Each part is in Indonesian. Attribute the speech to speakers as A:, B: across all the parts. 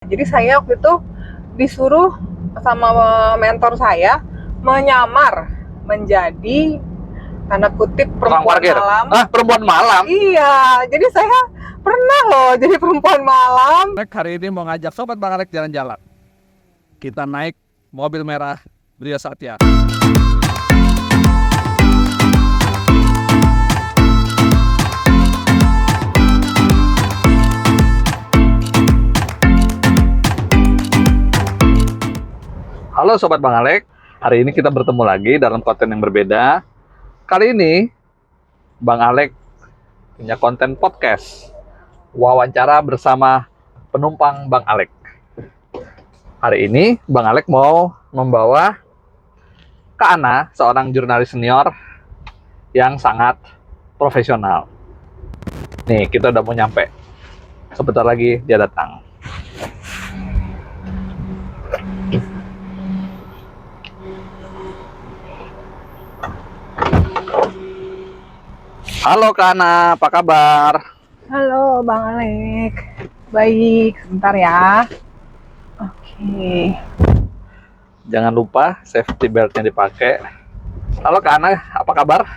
A: Jadi saya waktu itu disuruh sama mentor saya menyamar menjadi tanda kutip
B: Tukang
A: perempuan
B: parkir.
A: malam.
B: Perempuan malam?
A: Iya, jadi saya pernah loh jadi perempuan malam.
C: Hari ini mau ngajak Sobat Bang Alek jalan-jalan. Kita naik mobil merah Brio Satya.
B: Halo Sobat Bang Alek, hari ini kita bertemu lagi dalam konten yang berbeda. Kali ini Bang Alek punya konten podcast, wawancara bersama penumpang Bang Alek. Hari ini Bang Alek mau membawa Kak Ana, seorang jurnalis senior yang sangat profesional. Nih, kita udah mau nyampe. Sebentar lagi dia datang. Halo Kak Ana, apa kabar?
A: Halo Bang Alek. Baik, sebentar ya. Oke.
B: Jangan lupa safety beltnya dipakai. Halo Kak Ana, apa kabar?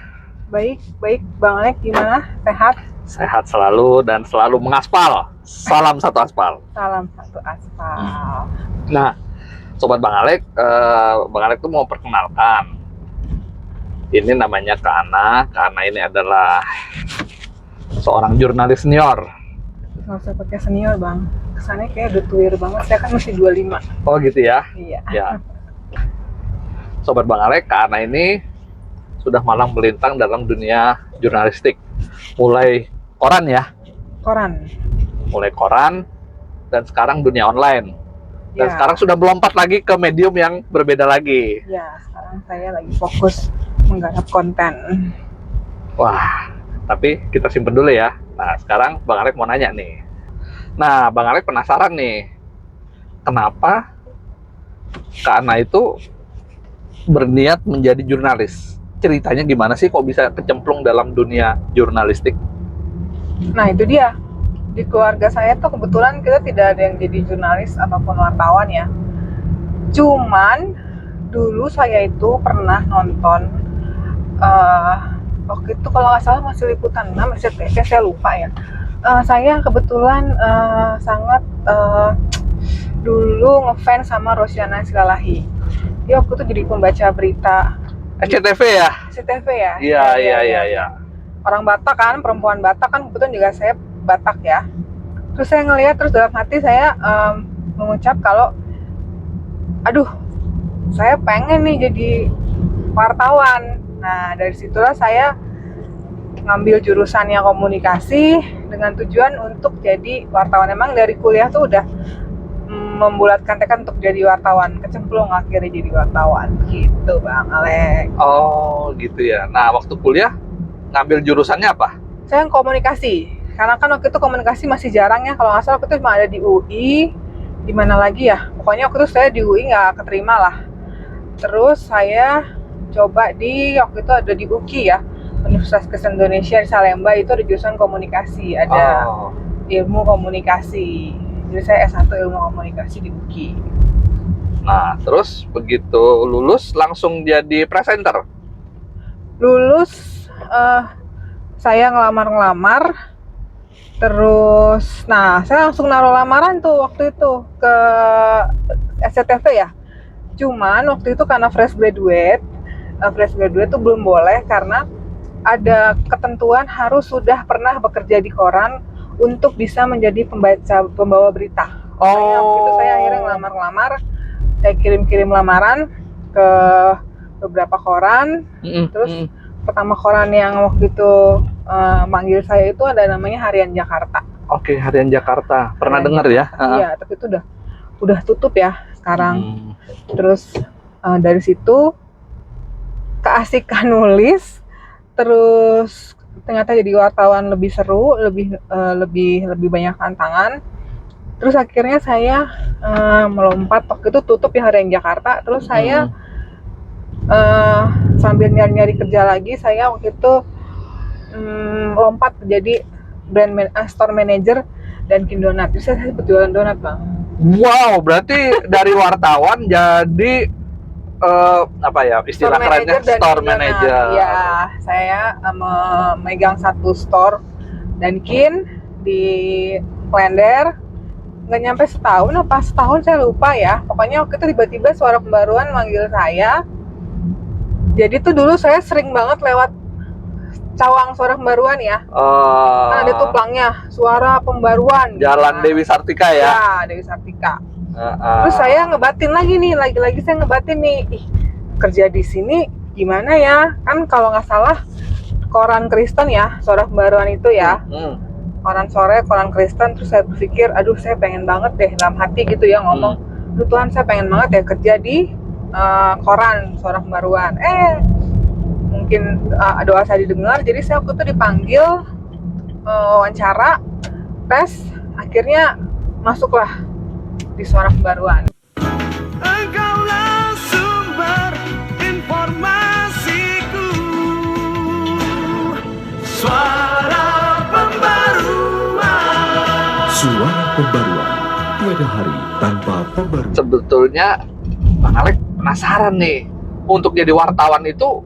A: Baik, baik Bang Alek, gimana? Sehat?
B: Sehat selalu dan selalu mengaspal. Salam satu aspal.
A: Salam satu aspal.
B: Nah, Sobat Bang Alek tuh mau perkenalkan. Ini namanya Kak Ana. Kak Ana ini adalah seorang jurnalis senior.
A: Nggak usah pakai senior Bang. Kesannya kayak udah tuir banget. Saya kan masih 25.
B: Oh gitu ya?
A: Iya.
B: Ya. Sobat Bang Alek, Kak Ana ini sudah malang melintang dalam dunia jurnalistik. Mulai koran ya?
A: Koran.
B: Mulai koran, dan sekarang dunia online. Dan
A: Ya.
B: sekarang sudah melompat lagi ke medium yang berbeda lagi.
A: Ya, sekarang saya lagi fokus menggarap konten.
B: Wah, tapi kita simpen dulu ya. Nah, sekarang Bang Alek mau nanya nih. Nah, Bang Alek penasaran nih, kenapa Kak Ana itu berniat menjadi jurnalis? Ceritanya gimana sih kok bisa kecemplung dalam dunia jurnalistik?
A: Nah, itu dia. Di keluarga saya tuh kebetulan kita tidak ada yang jadi jurnalis ataupun wartawan ya. Cuman dulu saya itu pernah nonton waktu itu kalau nggak salah masih Liputan 6, SCTV, saya lupa ya. Saya kebetulan sangat dulu ngefans sama Rosiana Silalahi. Dia waktu itu jadi pembaca berita
B: SCTV ya?
A: SCTV ya.
B: Iya.
A: Orang Batak kan, perempuan Batak kan, kebetulan juga saya Batak ya. Terus saya ngelihat, terus dalam hati saya mengucap kalau aduh, saya pengen nih jadi wartawan. Nah, dari situlah saya ngambil jurusannya komunikasi dengan tujuan untuk jadi wartawan. Emang dari kuliah tuh udah membulatkan tekad untuk jadi wartawan, kecemplung akhirnya jadi wartawan gitu Bang Alek.
B: Oh, gitu ya. Nah, waktu kuliah ngambil jurusannya apa?
A: Saya komunikasi, karena kan waktu itu komunikasi masih jarang ya. Kalau nggak salah waktu itu cuma ada di UI, di mana lagi ya. Pokoknya waktu itu saya di UI nggak keterima lah. Terus saya coba waktu itu ada di UKI ya, Universitas Kristen Indonesia di Salemba, itu ada jurusan komunikasi, ada ilmu komunikasi. Jadi saya S1 ilmu komunikasi di UKI.
B: Nah, terus begitu lulus langsung jadi presenter?
A: Lulus, saya ngelamar, terus, nah saya langsung naruh lamaran tuh waktu itu ke SCTV ya. Cuman waktu itu karena fresh graduate tuh belum boleh karena ada ketentuan harus sudah pernah bekerja di koran untuk bisa menjadi pembawa berita. Makanya waktu itu saya akhirnya ngelamar, saya kirim lamaran ke beberapa koran. Terus pertama koran yang waktu itu manggil saya itu ada namanya Harian Jakarta.
B: Oke, Harian Jakarta. Pernah dengar ya?
A: Iya, tapi itu udah tutup ya sekarang. Terus dari situ keasikan nulis, terus ternyata jadi wartawan lebih seru, lebih banyak tantangan. Terus akhirnya saya melompat, waktu itu tutup ya Harian Jakarta. Terus saya sambil nyari kerja lagi, saya waktu itu lompat jadi store manager Dunkin Donat. Jadi saya berjualan donat Bang.
B: Wow, berarti dari wartawan jadi apa ya istilah kerennya
A: dan
B: store
A: regional.
B: manager.
A: Ya, saya memegang satu store Dunkin di Klender. Nggak nyampe setahun saya lupa ya. Pokoknya waktu itu tiba-tiba Suara Pembaruan manggil saya. Jadi tuh dulu saya sering banget lewat cawang Suara Pembaruan ya. Kan ada tuh pelangnya Suara Pembaruan.
B: Jalan
A: gitu.
B: Dewi Sartika ya.
A: Ya, Dewi Sartika. Terus saya ngebatin lagi nih, lagi-lagi saya ngebatin nih, kerja di sini gimana ya? Kan kalau nggak salah koran Kristen ya, Suara Pembaruan itu ya. Koran sore, koran Kristen. Terus saya berpikir, aduh saya pengen banget deh dalam hati gitu ya ngomong, aduh Tuhan saya pengen banget ya kerja di koran Suara Pembaruan. Mungkin doa saya didengar, jadi saya waktu itu dipanggil wawancara, tes, akhirnya masuklah di Suara Pembaruan.
D: Engkaulah sumber informasiku, Suara Pembaruan.
E: Suara Pembaruan, tiada hari tanpa pembaruan.
B: Sebetulnya Bang Alek penasaran nih, untuk jadi wartawan itu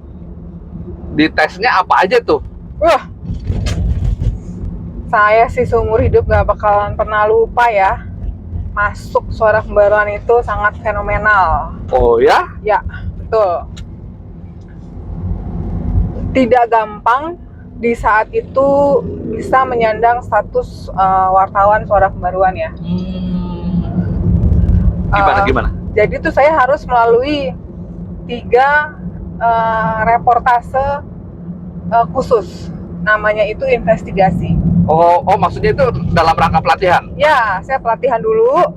B: ditesnya apa aja tuh?
A: Wah, saya sih seumur hidup gak bakalan pernah lupa ya. Masuk Suara Pembaruan itu sangat fenomenal.
B: Oh ya?
A: Ya, betul. Tidak gampang di saat itu bisa menyandang status wartawan Suara Pembaruan ya.
B: Gimana?
A: Jadi tuh saya harus melalui 3 reportase khusus. Namanya itu investigasi.
B: Oh, maksudnya itu dalam rangka pelatihan?
A: Ya, saya pelatihan dulu.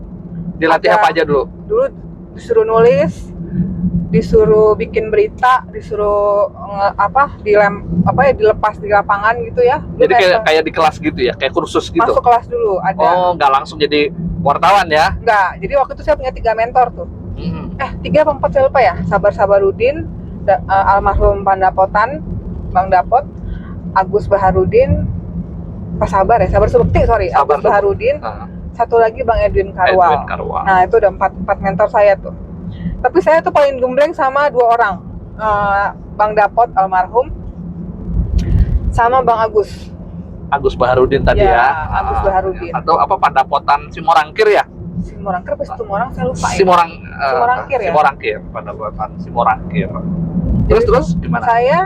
B: Dilatih apa aja dulu?
A: Dulu disuruh nulis, disuruh bikin berita, disuruh dilepas di lapangan gitu ya.
B: Jadi kayak di kelas gitu ya, kayak kursus gitu.
A: Masuk kelas dulu ada.
B: Oh, nggak langsung jadi wartawan ya?
A: Enggak. Jadi waktu itu saya punya 3 mentor tuh. 3 apa 4 saya lupa ya. Sabar Sabarudin, almarhum Pandapotan, Bang Dapot, Agus Baharudin, Sabar Subekti, Agus Baharudin. Satu lagi Bang Edwin Karwal. Nah, itu udah 4 mentor saya tuh. Tapi saya tuh paling gembleng sama 2 orang. Bang Dapot almarhum sama Bang Agus.
B: Agus Baharudin tadi ya.
A: Agus Baharudin.
B: Atau apa Pandapotan Simorangkir ya?
A: Simorangkir apa Situmorang saya lupa ya.
B: Simorangkir ya. Simorangkir, Pandapotan Simorangkir. Terus gimana?
A: Saya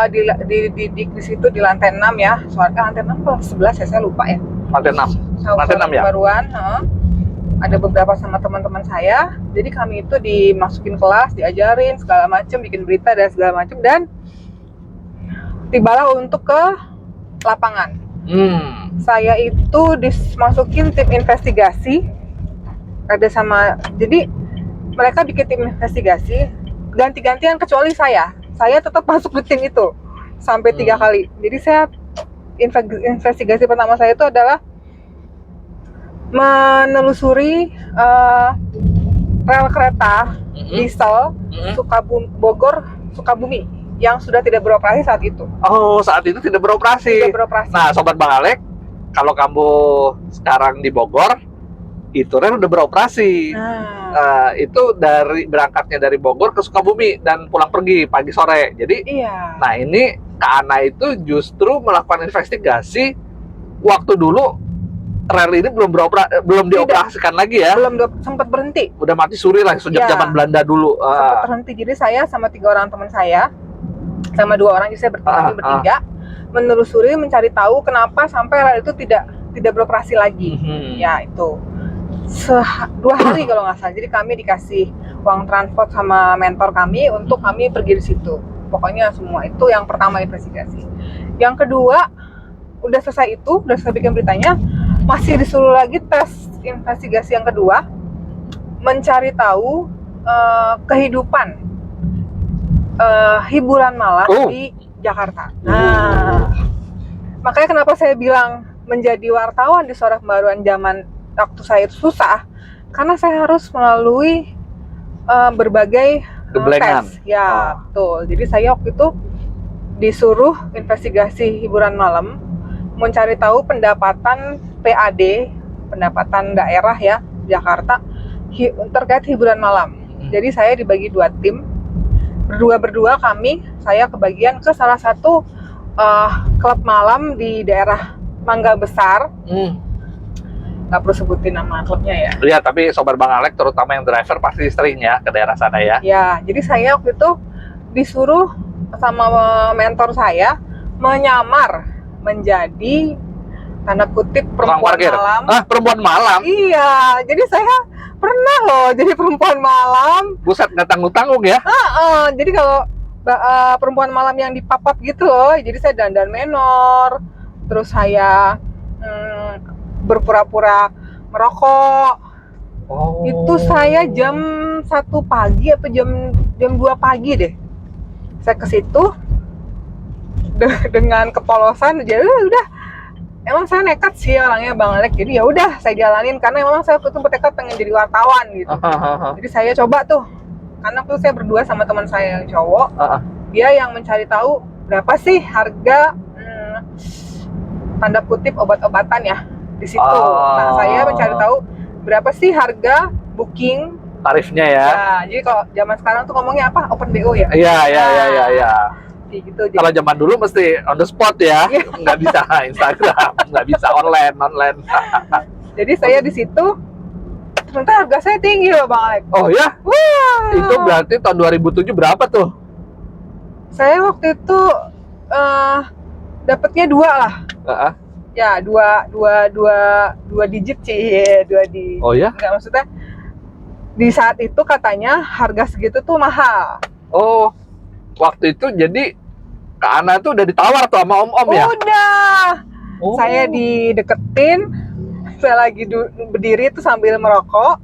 A: di situ di lantai 6 ya. Lantai 6 atau 11 ya, saya lupa ya.
B: Lantai 6. Lantai 6 ya.
A: Pembaruan, ada beberapa sama teman-teman saya. Jadi kami itu dimasukin kelas, diajarin segala macam, bikin berita dan segala macam, dan tibalah untuk ke lapangan. Saya itu dimasukin tim investigasi. Jadi mereka bikin tim investigasi ganti-gantian kecuali saya tetap masuk di tim itu sampai 3 kali. Jadi saya investigasi pertama saya itu adalah menelusuri rel kereta diesel Bogor Sukabumi yang sudah tidak beroperasi saat itu.
B: Oh, saat itu tidak beroperasi. Nah, Sobat Bang Alek, kalau kamu sekarang di Bogor, itu rel udah beroperasi. Itu berangkatnya dari Bogor ke Sukabumi dan pulang pergi pagi sore. Jadi, nah ini Kak Ana itu justru melakukan investigasi waktu dulu rel ini belum dioperasikan lagi ya.
A: Belum sempat berhenti.
B: Udah mati suri lah sejak zaman Belanda dulu.
A: Sempat berhenti. Jadi saya sama 3 orang teman saya, sama 2 orang, jadi saya bertiga menelusuri, mencari tahu kenapa sampai rel itu tidak beroperasi lagi. Ya itu 2 hari kalau nggak salah. Jadi kami dikasih uang transport sama mentor kami untuk kami pergi di situ. Pokoknya semua itu yang pertama investigasi. Yang kedua udah selesai bikin beritanya, masih disuruh lagi tes investigasi yang kedua, mencari tahu kehidupan hiburan malam di Jakarta. Nah, makanya kenapa saya bilang menjadi wartawan di Suara Pembaruan zaman waktu saya itu susah, karena saya harus melalui berbagai tes. Ya, betul. Jadi saya waktu itu disuruh investigasi hiburan malam, mencari tahu pendapatan PAD, pendapatan daerah ya, Jakarta terkait hiburan malam. Jadi saya dibagi 2 tim, berdua kami, saya kebagian ke salah satu klub malam di daerah Mangga Besar. Nggak perlu sebutin nama klubnya ya.
B: Iya, tapi sobat Bang Alek, terutama yang driver pasti sering ya ke daerah sana ya.
A: Ya, jadi saya waktu itu disuruh sama mentor saya menyamar menjadi tanda kutip
B: Tukang
A: perempuan
B: parkir.
A: malam.
B: Perempuan malam?
A: Iya, jadi saya pernah loh jadi perempuan malam.
B: Buset, nggak tanggung-tanggung ya?
A: Jadi kalau perempuan malam yang dipapap gitu loh, jadi saya dandan menor, terus saya berpura-pura merokok.
B: Oh.
A: Itu saya jam 1 pagi atau jam 2 pagi deh. Saya ke situ dengan kepolosan, jadi udah. Emang saya nekat sih orangnya Bang Alek, jadi ya udah saya jalanin karena emang saya waktu itu bertekad pengen jadi wartawan gitu. Jadi saya coba tuh, karena waktu saya berdua sama teman saya yang cowok, dia yang mencari tahu berapa sih harga tanda kutip obat-obatan ya di situ. Nah saya mencari tahu berapa sih harga booking
B: Tarifnya ya?
A: ya. Jadi kalau zaman sekarang tuh ngomongnya apa? Open BO ya?
B: Iya.
A: Gitu.
B: Kalau zaman dulu mesti on the spot ya, nggak bisa Instagram, nggak bisa online.
A: Jadi saya di situ, ternyata harga saya tinggi loh Bang Alek.
B: Oh ya?
A: Wah.
B: Itu berarti tahun 2007 berapa tuh?
A: Saya waktu itu dapatnya 2 lah. Ya, dua digit sih, 2 di.
B: Oh ya?
A: Enggak, maksudnya di saat itu katanya harga segitu tuh mahal.
B: Oh, waktu itu jadi Kak Ana tuh udah ditawar tuh sama om-om ya?
A: Udah.
B: Oh.
A: Saya dideketin, saya lagi berdiri tuh sambil merokok.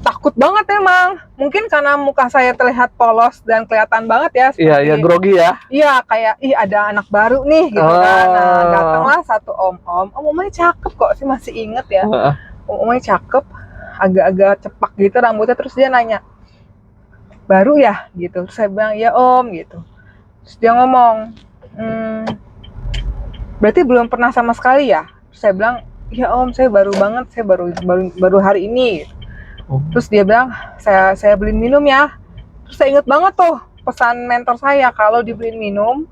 A: Takut banget emang. Mungkin karena muka saya terlihat polos dan kelihatan banget ya.
B: Iya, grogi ya?
A: Iya, kayak ada anak baru nih gitu kan. Nah, datanglah satu om-om. Omnya cakep kok sih, masih inget ya. Omnya cakep, agak-agak cepak gitu rambutnya, terus dia nanya, baru ya gitu. Terus saya bilang ya om gitu. Terus dia ngomong, berarti belum pernah sama sekali ya? Terus saya bilang ya om, saya baru banget, saya baru hari ini gitu. Terus dia bilang saya beliin minum ya. Terus saya inget banget tuh pesan mentor saya, kalau dibeliin minum,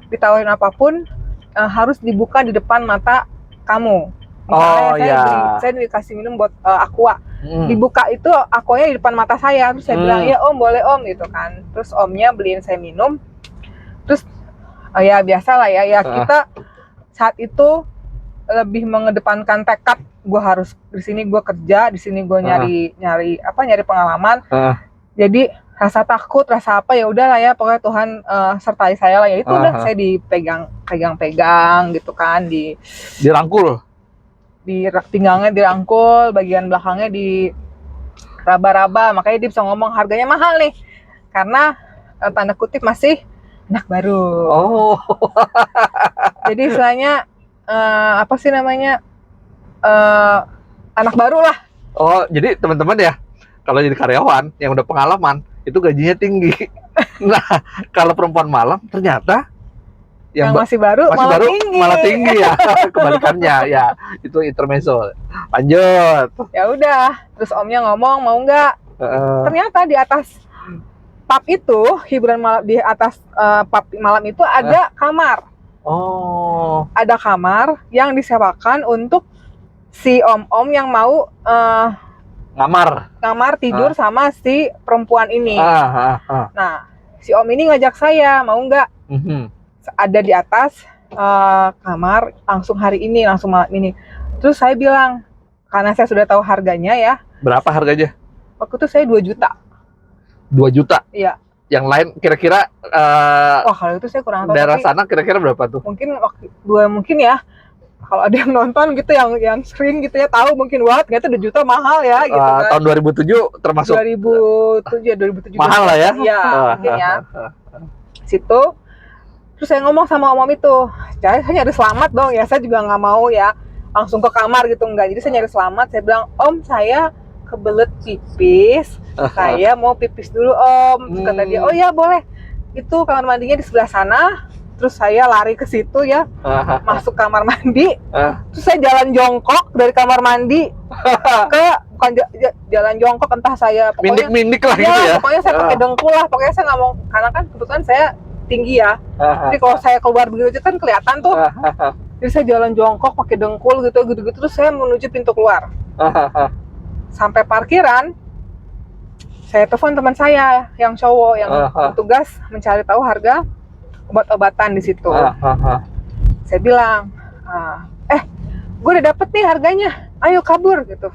A: ditawarin apapun, harus dibuka di depan mata kamu. Misalnya saya dikasih minum buat aqua. Dibuka itu aquanya di depan mata saya. Terus saya bilang ya om, boleh om gitu kan. Terus omnya beliin saya minum. Terus ya biasa lah ya kita saat itu lebih mengedepankan tekad, gue harus di sini gue kerja, di sini gue nyari pengalaman. Jadi rasa takut, rasa apa ya udahlah ya, pokoknya Tuhan sertai saya lah ya. Itu udah saya dipegang gitu kan,
B: dirangkul,
A: di pinggangnya dirangkul, bagian belakangnya di raba-raba. Makanya dia bisa ngomong harganya mahal nih, karena tanda kutip masih anak baru.
B: Oh.
A: Jadi istilahnya apa sih namanya, anak baru lah.
B: Oh, jadi teman-teman ya, kalau jadi karyawan yang udah pengalaman itu gajinya tinggi. Nah, kalau perempuan malam ternyata yang
A: masih baru
B: malah tinggi ya. Kebalikannya ya, itu intermezzo. Lanjut.
A: Ya udah, terus omnya ngomong mau nggak? Ternyata di atas pub itu, hiburan malam di atas pub malam itu ada kamar.
B: Oh.
A: Ada kamar yang disewakan untuk si om-om yang mau ngamar tidur sama si perempuan ini. Nah, si om ini ngajak saya, mau nggak? Ada di atas kamar langsung hari ini, langsung malam ini. Terus saya bilang, karena saya sudah tahu harganya ya.
B: Berapa harganya?
A: Waktu itu saya 2 juta.
B: 2 juta?
A: Iya.
B: Yang lain kira-kira
A: wah, kalau itu saya kurang tahu.
B: Daerah sana kira-kira berapa tuh?
A: Mungkin mungkin ya. Kalau ada yang nonton gitu yang sering gitu ya, tahu mungkin ternyata 2 juta mahal ya gitu kan.
B: Tahun 2007 termasuk
A: 2007
B: mahal lah ya.
A: Iya, mungkin ya. Situ. Terus saya ngomong sama om itu, saya nyari selamat dong ya, saya juga nggak mau ya langsung ke kamar gitu, enggak. Jadi saya nyari selamat, saya bilang, om saya kebelet pipis, saya mau pipis dulu om. Terus kata dia, oh ya boleh, itu kamar mandinya di sebelah sana. terus saya lari ke situ ya, masuk kamar mandi,
B: Ah.
A: terus saya jalan jongkok dari kamar mandi ke bukan jalan jongkok, entah saya pokoknya
B: Mindik-mindik lah gitu ya.
A: pokoknya saya pakai dengkul lah, pokoknya saya nggak mau, karena kan kebetulan saya tinggi ya, jadi kalau saya keluar begitu kan kelihatan tuh, jadi saya jalan jongkok pakai dengkul gitu terus saya menuju pintu keluar. Sampai parkiran, saya telepon teman saya yang cowok yang bertugas mencari tahu harga obat-obatan di situ. Saya bilang, gue udah dapet nih harganya, ayo kabur gitu.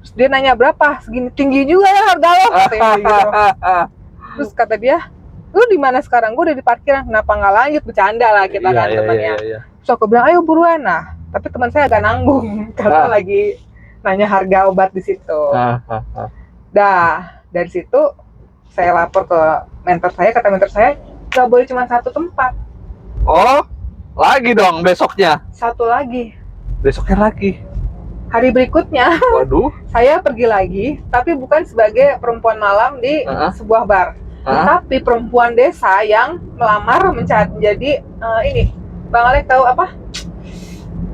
A: Terus dia nanya berapa, segini tinggi juga ya harga lo, katanya gitu. Terus kata dia, lu di mana sekarang? Gue udah di parkiran, kenapa nggak lanjut? Bercanda lah kita kan temannya. Terus aku bilang, ayo buruan. Nah, tapi teman saya agak nanggung karena lagi nanya harga obat di situ. Dah, dari situ saya lapor ke mentor saya, kata mentor saya nggak boleh cuma satu tempat.
B: Oh, lagi dong besoknya.
A: Satu lagi.
B: Besoknya lagi.
A: Hari berikutnya
B: Waduh.
A: saya pergi lagi, tapi bukan sebagai perempuan malam di sebuah bar, tapi perempuan desa yang melamar menjadi ini, Bang Alek tahu apa?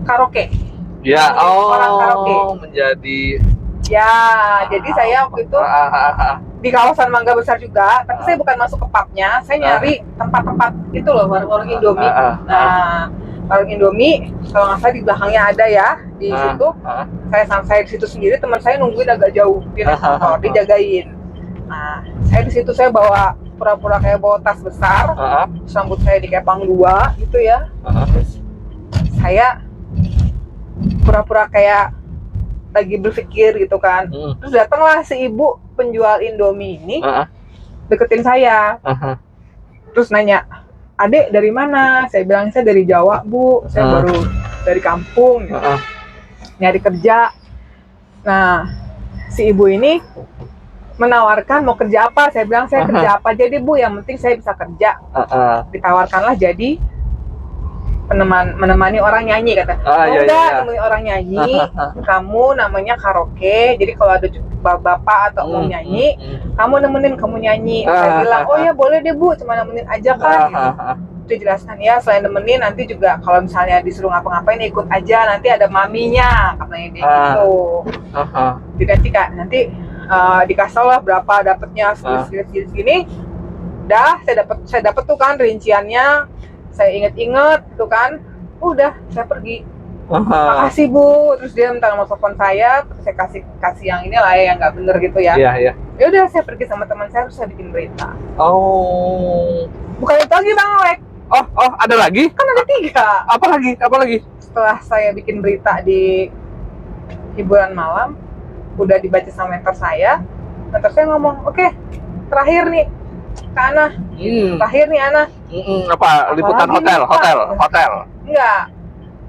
A: Karaoke.
B: Ya,
A: Orang karaoke.
B: Menjadi
A: Ya, jadi saya waktu itu di kawasan Mangga Besar juga, tapi saya bukan masuk ke pubnya, saya nyari tempat-tempat itu loh, warung Indomie. Nah, warung Indomie, kalau nggak salah di belakangnya ada ya, di situ. Saya di situ sendiri, teman saya nungguin agak jauh, dia naik motor, dijagain. Nah, saya di situ saya bawa pura-pura kayak bawa tas besar, terus rambut saya dikepang 2 gitu ya. Terus saya pura-pura kayak lagi berpikir gitu kan. Terus datanglah si ibu penjual Indomie ini deketin saya. Terus nanya, "Adek dari mana?" Saya bilang, "Saya dari Jawa, Bu. Saya baru dari kampung gitu. Nyari kerja." Nah, si ibu ini menawarkan mau kerja apa. Saya bilang, "Saya kerja apa aja deh, Bu, yang penting saya bisa kerja." Ditawarkanlah jadi menemani orang nyanyi, kata. Menemani orang nyanyi, kamu namanya karaoke, jadi kalau ada bapak atau mau nyanyi, kamu nyanyi. Saya bilang, "Oh ya boleh deh Bu, cuma nemenin aja kan." Gitu. Dijelaskan ya, selain nemenin nanti juga kalau misalnya disuruh ngapa-ngapain ikut aja, nanti ada maminya, katanya dia gitu. Jadi nanti dikasih tau lah berapa dapatnya segini. Dah, saya dapat tuh kan rinciannya. Saya inget-inget gitu kan, udah saya pergi. Makasih Bu, terus dia minta nomor telepon saya, terus saya kasih yang ini lah ya, yang nggak bener gitu ya.
B: Iya.
A: Ya udah saya pergi sama teman saya, terus saya bikin berita.
B: Oh.
A: Bukan itu lagi Bang Alek.
B: Oh, ada lagi?
A: Kan ada 3.
B: Apa lagi?
A: Setelah saya bikin berita di hiburan malam, udah dibaca sama mentor saya ngomong, "Oke, terakhir nih Ana, terakhir nih Ana."
B: Apa? Liputan hotel.
A: Enggak,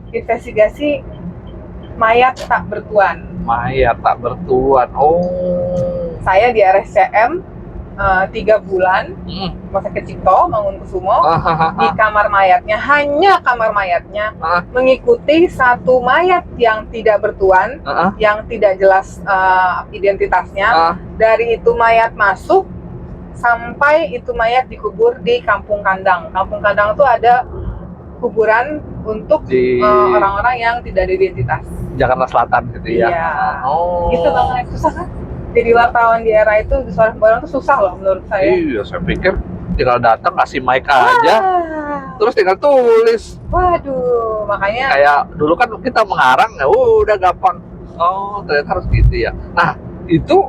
A: investigasi mayat tak bertuan.
B: Mayat tak bertuan. Oh.
A: Saya di RSCM 3 bulan, Rumah Sakit Cipto, Mangunkusumo, di kamar mayatnya, hanya kamar mayatnya, mengikuti 1 mayat yang tidak bertuan, yang tidak jelas identitasnya. Dari itu mayat masuk, sampai itu mayat dikubur di Kampung Kandang. Kampung Kandang itu ada kuburan untuk orang-orang yang tidak ada identitas.
B: Jakarta Selatan gitu ya.
A: Iya.
B: Oh.
A: Gitu banget, susah kan? Jadi wartawan di era itu di seorang barang itu susah loh menurut saya.
B: Iya, saya pikir tinggal datang kasih mic aja, terus tinggal tulis.
A: Waduh, makanya
B: Kayak dulu kan kita mengarang, ya udah gampang. Oh, ternyata harus gitu ya. Nah, itu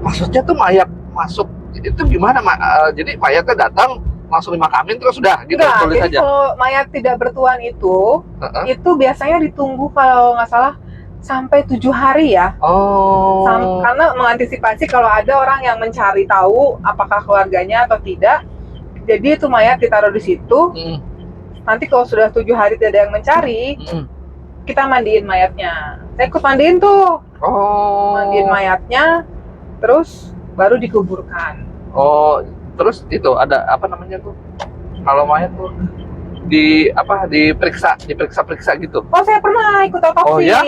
B: maksudnya tuh mayat masuk itu gimana? Jadi mayatnya datang langsung dimakamin terus sudah gitu,
A: enggak,
B: tulis
A: jadi
B: aja.
A: kalau mayat tidak bertuan itu biasanya ditunggu kalau nggak salah sampai 7 hari ya.
B: Oh.
A: Karena mengantisipasi kalau ada orang yang mencari tahu apakah keluarganya atau tidak. Jadi itu mayat ditaruh di situ. Nanti kalau sudah 7 hari tidak ada yang mencari, kita mandiin mayatnya. Saya ikut mandiin tuh.
B: Oh.
A: Mandiin mayatnya, terus baru dikuburkan.
B: Oh, terus itu ada apa namanya tuh? Kalau mayat tuh diperiksa gitu.
A: Oh, saya pernah ikut otopsi.
B: Oh ya?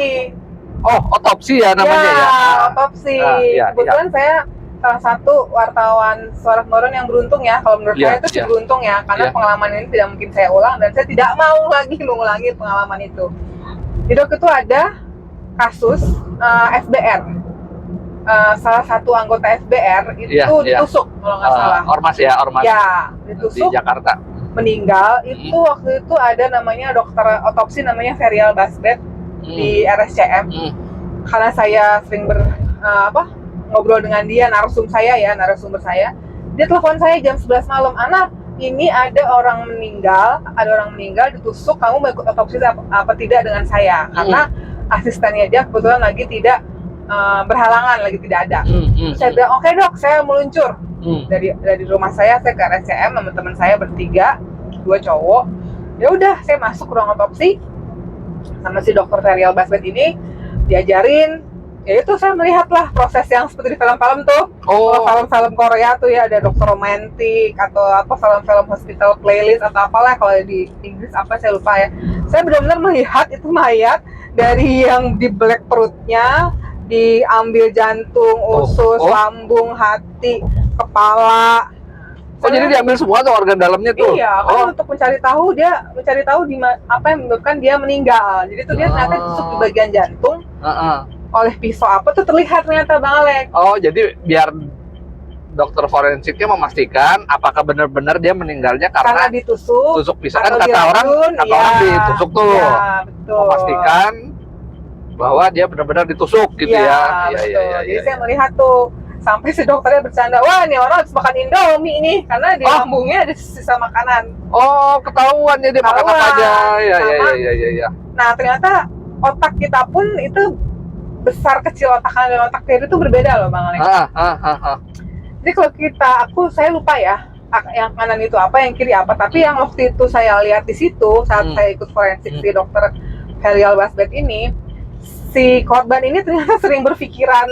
B: Oh, otopsi ya namanya ya.
A: Otopsi.
B: Iya.
A: Kebetulan saya salah satu wartawan Suara Kembaruan yang beruntung ya, kalau menurut
B: Iya,
A: saya itu sih
B: iya.
A: beruntung ya, karena
B: Iya.
A: pengalaman ini tidak mungkin saya ulang dan saya tidak mau lagi mengulangi pengalaman itu. Jadi waktu itu ada kasus FBR, salah satu anggota FBR itu
B: Iya, iya.
A: ditusuk kalau nggak salah.
B: Ormas ya, ormas
A: Ya,
B: di
A: ditusuk,
B: Jakarta.
A: meninggal. Itu waktu itu ada namanya dokter otopsi namanya Ferial Basbet di RSCM. Karena saya sering ngobrol dengan dia, narasumber saya, dia telepon saya jam 11 malam, "Ana, ini ada orang meninggal ditusuk, kamu mau ikut otopsi apa tidak dengan saya?" Karena asistennya dia kebetulan lagi tidak berhalangan, lagi tidak ada. Saya bilang, "Oke dok, saya meluncur." Dari rumah saya ke RSCM, teman-teman saya bertiga, 2 cowok. Ya udah, saya masuk ruang otopsi sama si dokter Ferial Basbet ini, diajarin. Ya itu saya melihatlah proses yang seperti di film-film tuh.
B: Oh.
A: Film-film Korea tuh ya, ada dokter romantik atau apa, film-film hospital playlist atau apalah, kalau di Inggris apa saya lupa ya. Saya benar-benar melihat itu mayat dari yang di black perutnya, diambil jantung, usus, lambung, hati, kepala.
B: Oh, jadi diambil semua tuh organ dalamnya tuh?
A: Iya, kan untuk mencari tahu apa yang menyebabkan dia meninggal. Jadi tuh dia ternyata ditusuk di bagian jantung oleh pisau apa tuh, terlihat ternyata Bang Alek.
B: Oh, jadi biar dokter forensiknya memastikan apakah benar-benar dia meninggalnya karena
A: ditusuk,
B: tusuk pisau. Kan
A: atau
B: kata
A: diracun,
B: orang ditusuk tuh.
A: Iya, betul.
B: Memastikan bahwa dia benar-benar ditusuk gitu ya.
A: Betul.
B: Iya.
A: Jadi saya melihat tuh, sampai si dokternya bercanda, "Wah, ini orang harus makan Indomie nih, karena di lambungnya ada sisa makanan."
B: Oh, ketahuan ya dia makan apa aja. Iya.
A: Nah, ternyata otak kita pun itu besar kecil, otak kanan dan otak kiri itu berbeda loh Bang Alek. Jadi kalau saya lupa ya, yang kanan itu apa, yang kiri apa. Tapi yang waktu itu saya lihat di situ saat saya ikut forensik si dokter Ferial Basbet ini, si korban ini ternyata sering berpikiran.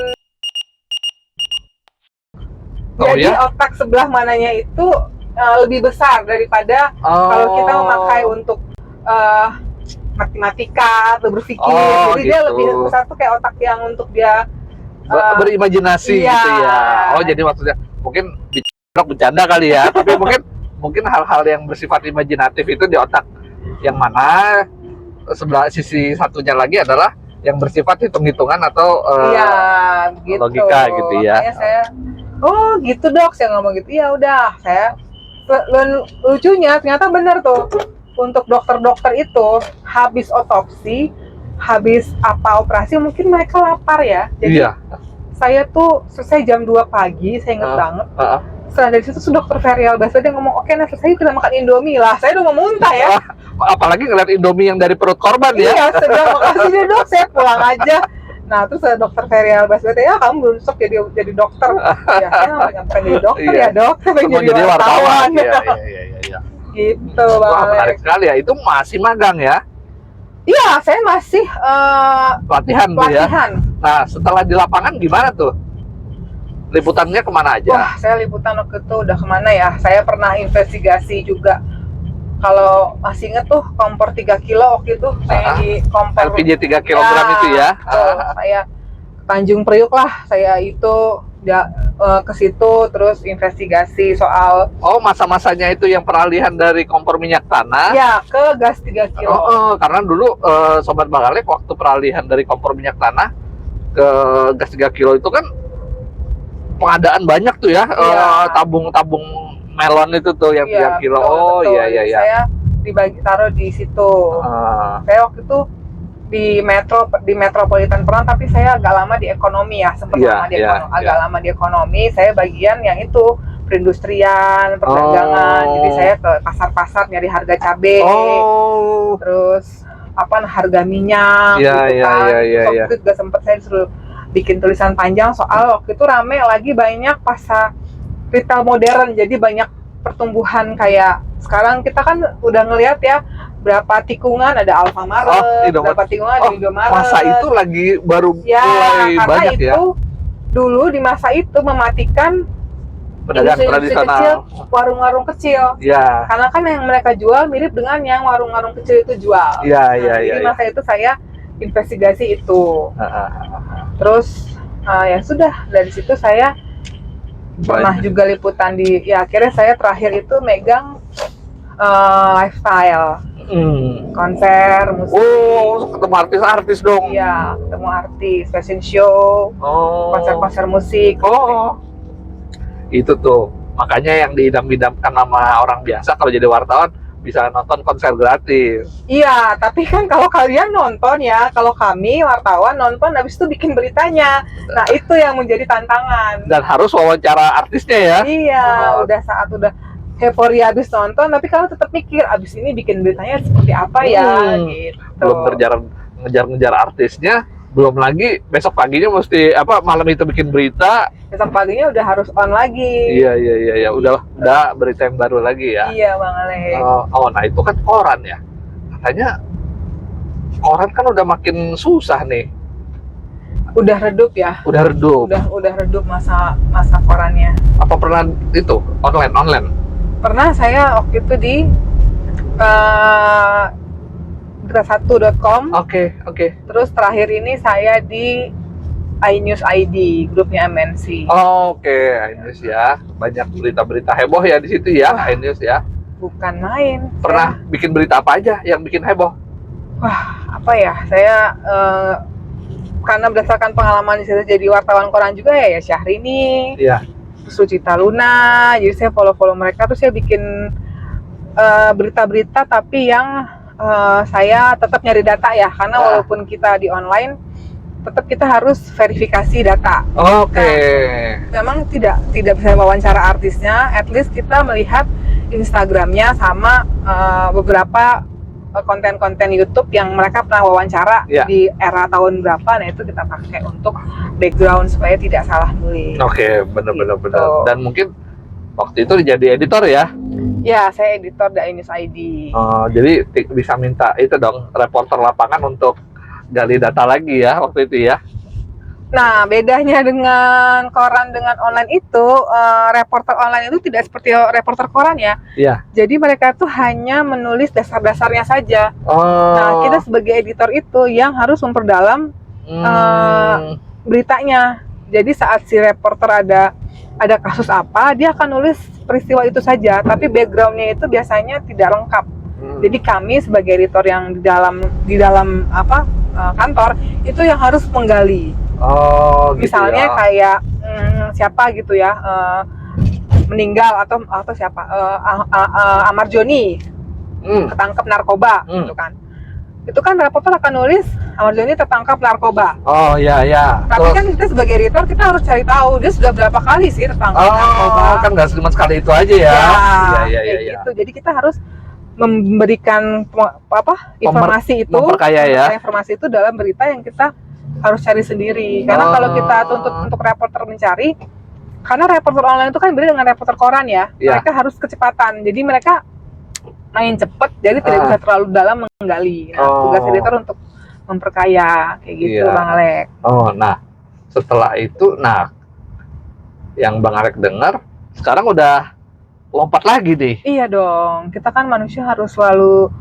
A: Jadi otak sebelah mananya itu lebih besar daripada kalau kita memakai untuk matematika atau berpikir. Jadi gitu. Dia lebih besar tuh kayak otak yang untuk dia
B: berimajinasi gitu ya. Oh, jadi maksudnya mungkin bercanda kali ya, tapi mungkin hal-hal yang bersifat imajinatif itu di otak yang mana, sebelah sisi satunya lagi adalah yang bersifat hitung-hitungan atau
A: gitu.
B: Logika gitu ya.
A: Makanya saya, "Oh gitu dok," saya ngomong gitu. Ya udah, saya lucunya ternyata benar tuh. Untuk dokter-dokter itu habis otopsi, habis apa operasi, mungkin mereka lapar ya. Jadi saya tuh selesai jam 2 pagi, saya inget banget. Setelah dari situ dokter Ferial Basbet dia ngomong, "Oke, nah selesai kita makan Indomie lah." Saya udah mau muntah ya.
B: Apalagi ngeliat Indomie yang dari perut korban ya.
A: Iya, saya bilang, "Makasih deh dok, saya pulang aja." Nah, terus dokter Ferial Basbet, "Ya kamu belum besok jadi dokter." Ya, saya bukan jadi dokter ya dok, saya pengen jadi wartawan.
B: Iya.
A: Gitu Bang
B: Wah, menarik
A: Alek.
B: sekali ya. Itu masih magang ya?
A: Iya, saya masih
B: Pelatihan tuh ya. Nah, setelah di lapangan gimana tuh? Liputannya kemana aja?
A: Wah, saya liputan waktu itu udah kemana ya? Saya pernah investigasi juga. Kalau masih inget tuh kompor 3 kilo waktu itu, saya di kompor
B: LPG 3 kilogram itu ya?
A: Saya ke Tanjung Priuk lah, saya itu ke situ terus investigasi soal
B: masa-masanya itu yang peralihan dari kompor minyak tanah
A: ke gas 3 kilo.
B: Karena dulu Sobat Bang Alek waktu peralihan dari kompor minyak tanah ke gas 3 kilo itu kan pengadaan banyak tuh ya, tabung-tabung melon itu tuh yang 3 kilo.
A: Betul.
B: Iya.
A: Saya taruh di situ. Saya waktu itu di Metropolitan pernah, tapi saya agak lama di ekonomi ya, agak lama di ekonomi. Saya bagian yang itu perindustrian, perdagangan. Jadi saya ke pasar-pasar nyari harga cabai, terus harga minyak gitu kan. Waktu itu juga sempat saya disuruh bikin tulisan panjang soal waktu itu rame lagi banyak pasar retail modern, jadi banyak pertumbuhan kayak sekarang kita kan udah ngelihat ya berapa tikungan ada Alfamaret, berapa tikungan ada Indomaret.
B: Masa itu lagi baru mulai
A: karena
B: banyak
A: itu,
B: ya.
A: Dulu di masa itu mematikan
B: pedagang tradisional,
A: kecil, warung-warung kecil.
B: Ya.
A: Karena kan yang mereka jual mirip dengan yang warung-warung kecil itu jual. Jadi masa itu saya investigasi itu. Terus ya sudah, dari situ saya Pernah juga liputan di, ya akhirnya saya terakhir itu megang lifestyle, konser, musik.
B: Oh, ketemu artis-artis dong.
A: Iya, ketemu artis, fashion show,
B: Oh.
A: konser-konser musik.
B: Oh. Itu tuh. Makanya yang diidam-idamkan sama orang biasa kalau jadi wartawan bisa nonton konser gratis.
A: Iya, tapi kan kalau kalian nonton ya, kalau kami wartawan nonton habis itu bikin beritanya. Nah, itu yang menjadi tantangan.
B: Dan harus wawancara artisnya ya.
A: Iya,
B: Oh.
A: udah saat udah euforia habis nonton, tapi kalau tetap mikir abis ini bikin beritanya seperti apa ya, gitu.
B: Belum ngejar-ngejar artisnya, belum lagi besok paginya mesti malam itu bikin berita.
A: Besok paginya udah harus on lagi.
B: Iya. Udah berita yang baru lagi ya.
A: Iya, Bang Alek.
B: Nah itu kan koran ya. Katanya koran kan udah makin susah nih.
A: Udah redup ya.
B: Udah redup.
A: Udah redup masa korannya.
B: Apa pernah itu online?
A: Pernah saya waktu itu di berita1.com.
B: Oke.
A: Terus terakhir ini saya di iNews ID, grupnya MNC.
B: Oke, iNews ya. Banyak berita-berita heboh ya di situ ya, iNews ya.
A: Bukan main.
B: Pernah bikin berita apa aja yang bikin heboh?
A: Apa ya? Saya karena berdasarkan pengalaman di situ jadi wartawan koran juga ya Syahrini.
B: Iya.
A: Sucita Luna. Jadi saya follow mereka, terus saya bikin berita-berita tapi yang saya tetap nyari data ya, karena walaupun kita di online tetap kita harus verifikasi data.
B: Oke.
A: Memang tidak bisa wawancara artisnya, at least kita melihat Instagramnya sama beberapa konten-konten YouTube yang mereka pernah wawancara di era tahun berapa. Nah itu kita pakai untuk background supaya tidak salah nulis.
B: Oke, benar.
A: Gitu.
B: Dan mungkin waktu itu jadi editor ya?
A: Ya, saya editor dari iNews ID.
B: Jadi bisa minta itu dong, reporter lapangan untuk gali data lagi ya waktu itu ya?
A: Nah, bedanya dengan koran dengan online itu, reporter online itu tidak seperti reporter koran ya.
B: Iya.
A: Jadi mereka tuh hanya menulis dasar-dasarnya saja. Nah, kita sebagai editor itu yang harus memperdalam beritanya. Jadi saat si reporter ada kasus apa, dia akan nulis peristiwa itu saja, tapi backgroundnya itu biasanya tidak lengkap. Jadi kami sebagai editor yang di dalam kantor itu yang harus menggali.
B: Gitu
A: Misalnya
B: ya.
A: kayak siapa gitu ya, meninggal atau siapa, Ahmad Joni ketangkep narkoba gitu kan. Itu kan reporter akan nulis Ahmad Joni tertangkap narkoba.
B: Oh iya.
A: Tapi kan kita sebagai editor kita harus cari tahu dia sudah berapa kali sih tertangkap narkoba.
B: Kan nggak cuma sekali itu aja ya. Iya.
A: Gitu. Jadi kita harus memberikan informasi itu,
B: memperkaya ya.
A: Informasi itu dalam berita yang kita harus cari sendiri. Karena kalau kita tuntut untuk reporter mencari, karena reporter online itu kan beda dengan reporter koran ya. Mereka harus kecepatan. Jadi mereka main cepet, jadi tidak bisa terlalu dalam menggali. Nah, tugas editor untuk memperkaya kayak gitu, Bang Alek.
B: Nah setelah itu, yang Bang Alek dengar sekarang udah lompat lagi nih.
A: Iya dong, kita kan manusia harus selalu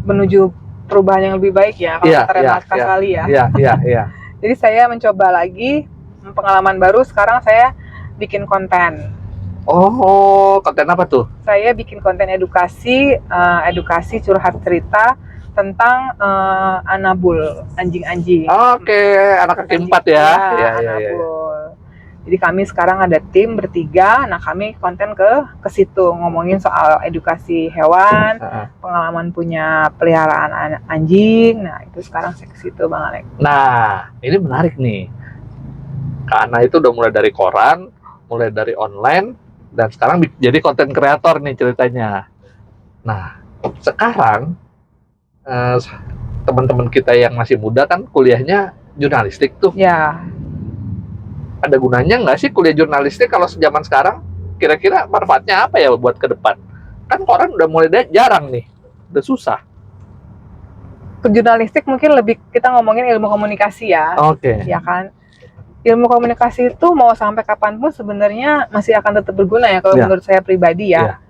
A: menuju perubahan yang lebih baik ya, kalau kata Renat Kasali ya.
B: Iya.
A: Jadi saya mencoba lagi pengalaman baru. Sekarang saya bikin konten.
B: Konten apa tuh?
A: Saya bikin konten edukasi curhat cerita tentang anabul, anjing-anjing.
B: Oke, anak kaki 4 ya. Iya.
A: Jadi kami sekarang ada tim bertiga. Nah, kami konten ke situ ngomongin soal edukasi hewan, pengalaman punya peliharaan anjing. Nah, itu sekarang saya ke situ, Bang Alek.
B: Nah, ini menarik nih. Karena itu udah mulai dari koran, mulai dari online, dan sekarang jadi konten kreator nih ceritanya. Nah, sekarang teman-teman kita yang masih muda kan kuliahnya jurnalistik tuh.
A: Ya.
B: Ada gunanya nggak sih kuliah jurnalistik kalau sejaman sekarang? Kira-kira manfaatnya apa ya buat ke depan? Kan koran udah mulai jarang nih, udah susah.
A: Ke jurnalistik mungkin lebih kita ngomongin ilmu komunikasi ya.
B: Oke.
A: Ya kan? Ilmu komunikasi itu mau sampai kapanpun sebenarnya masih akan tetap berguna ya kalau menurut saya pribadi ya.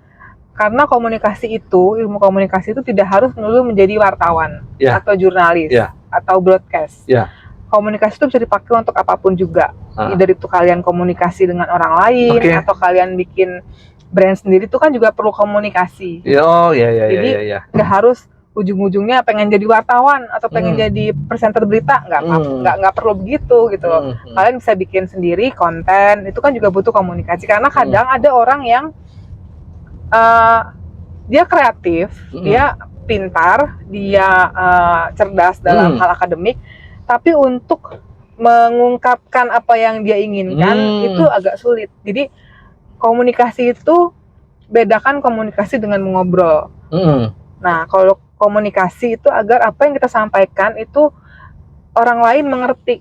A: Karena ilmu komunikasi itu tidak harus melulu menjadi wartawan atau jurnalis atau broadcast. Komunikasi itu bisa dipakai untuk apapun juga. Either itu kalian komunikasi dengan orang lain
B: Oke.
A: atau kalian bikin brand sendiri itu kan juga perlu komunikasi.
B: Yo, ya.
A: Jadi nggak harus ujung-ujungnya pengen jadi wartawan atau pengen jadi presenter berita, nggak perlu begitu gitu loh. Kalian bisa bikin sendiri konten, itu kan juga butuh komunikasi karena kadang ada orang yang dia kreatif, dia pintar, dia cerdas dalam hal akademik, tapi untuk mengungkapkan apa yang dia inginkan itu agak sulit. Jadi komunikasi itu bedakan komunikasi dengan mengobrol. Nah, kalau komunikasi itu agar apa yang kita sampaikan itu orang lain mengerti.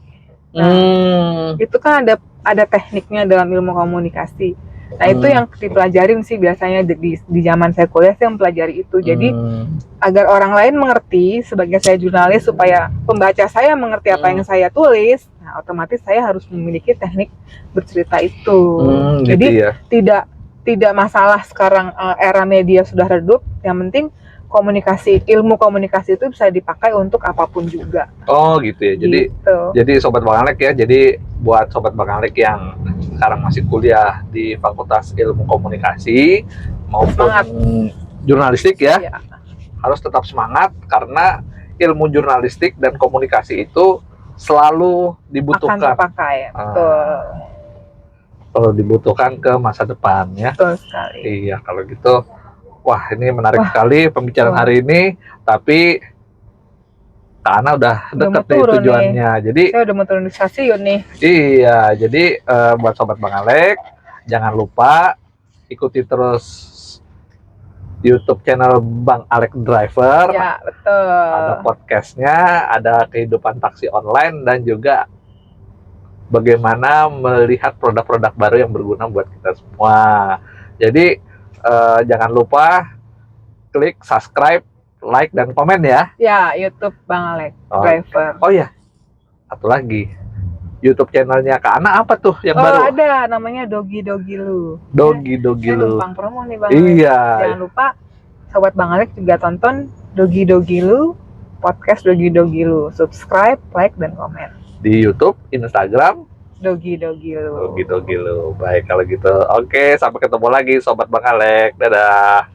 A: Nah, itu kan ada tekniknya dalam ilmu komunikasi. Nah, itu yang dipelajarin sih biasanya di zaman saya kuliah saya mempelajari itu. Jadi agar orang lain mengerti, sebagai saya jurnalis supaya pembaca saya mengerti apa yang saya tulis, nah otomatis saya harus memiliki teknik bercerita itu. Jadi tidak masalah sekarang era media sudah redup, yang penting ilmu komunikasi itu bisa dipakai untuk apapun juga.
B: Oh gitu ya. Jadi sobat Bang Alek ya. Jadi buat sobat Bang Alek yang sekarang masih kuliah di Fakultas Ilmu Komunikasi maupun jurnalistik ya, harus tetap semangat karena ilmu jurnalistik dan komunikasi itu selalu dibutuhkan.
A: Akan terpakai. Betul.
B: Selalu dibutuhkan ke masa depan ya.
A: Betul sekali.
B: Iya, kalau gitu. Wah, ini menarik sekali pembicaraan hari ini, tapi Kak Ana udah deket nih tujuannya. Jadi
A: saya udah mau turun di stasiun nih.
B: Iya, jadi buat sobat Bang Alek, jangan lupa ikuti terus YouTube channel Bang Alek Driver.
A: Ya, betul.
B: Ada podcastnya, ada kehidupan taksi online, dan juga bagaimana melihat produk-produk baru yang berguna buat kita semua. Jadi jangan lupa klik subscribe, like, dan komen ya.
A: Ya, YouTube Bang Alek Driver.
B: Oh ya, satu lagi. YouTube channelnya Kak Ana apa tuh yang baru?
A: Ada, namanya Dogi Lu.
B: Dogi Lu.
A: Saya numpang promo nih Bang
B: Iya.
A: Alek. Jangan lupa sobat Bang Alek juga tonton Dogi Lu, podcast Dogi Lu. Subscribe, like, dan komen.
B: Di YouTube, Instagram,
A: Dogi Lu.
B: Dogi Lu. Baik kalau gitu. Oke, sampai ketemu lagi sobat Bang Alek. Dadah.